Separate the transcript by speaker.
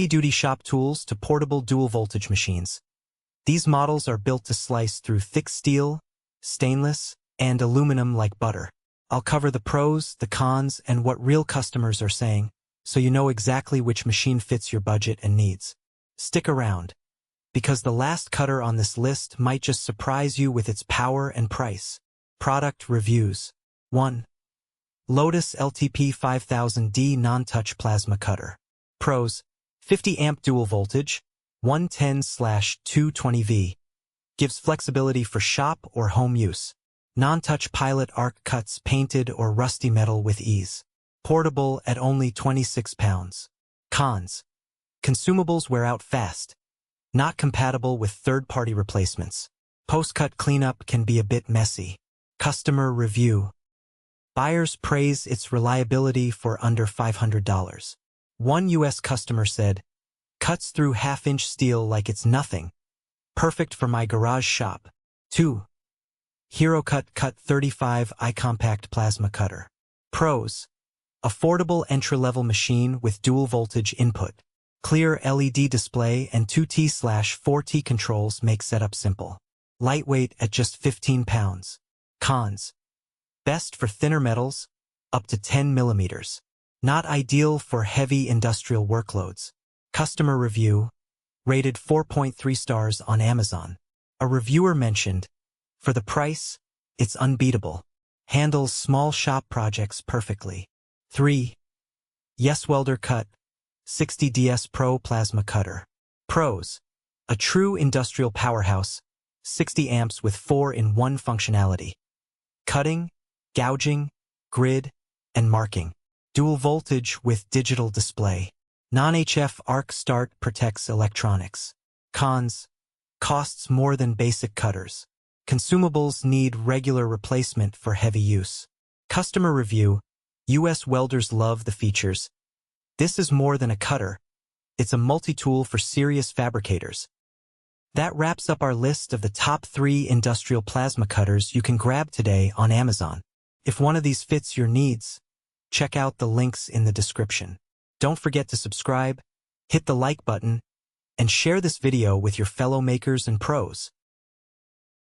Speaker 1: Heavy-duty shop tools to portable dual-voltage machines. These models are built to slice through thick steel, stainless, and aluminum like butter. I'll cover the pros, the cons, and what real customers are saying, so you know exactly which machine fits your budget and needs. Stick around, because the last cutter on this list might just surprise you with its power and price. Product reviews. 1. Lotos LTP5000D Non-Touch Plasma Cutter. Pros: 50 amp dual voltage, 110/220V. Gives flexibility for shop or home use. Non-touch pilot arc cuts painted or rusty metal with ease. Portable at only 26 pounds. Cons: consumables wear out fast. Not compatible with third-party replacements. Post-cut cleanup can be a bit messy. Customer review. Buyers praise its reliability for under $500. One U.S. customer said, "Cuts through half-inch steel like it's nothing. Perfect for my garage shop." 2. Herocut CUT35i Compact Plasma Cutter. Pros: affordable entry-level machine with dual-voltage input. Clear LED display and 2T/4T controls make setup simple. Lightweight at just 15 pounds. Cons: best for thinner metals, up to 10 millimeters. Not ideal for heavy industrial workloads. Customer review. Rated 4.3 stars on Amazon. A reviewer mentioned, "For the price, it's unbeatable. Handles small shop projects perfectly." 3. YESWELDER CUT-60DS PRO Plasma Cutter. Pros: a true industrial powerhouse, 60 amps with 4-in-1 functionality. Cutting, gouging, grid, and marking. Dual voltage with digital display. Non-HF arc start protects electronics. Cons: costs more than basic cutters. Consumables need regular replacement for heavy use. Customer review. U.S. welders love the features. This is more than a cutter. It's a multi-tool for serious fabricators. That wraps up our list of the top 3 industrial plasma cutters you can grab today on Amazon. If one of these fits your needs, check out the links in the description. Don't forget to subscribe, hit the like button, and share this video with your fellow makers and pros.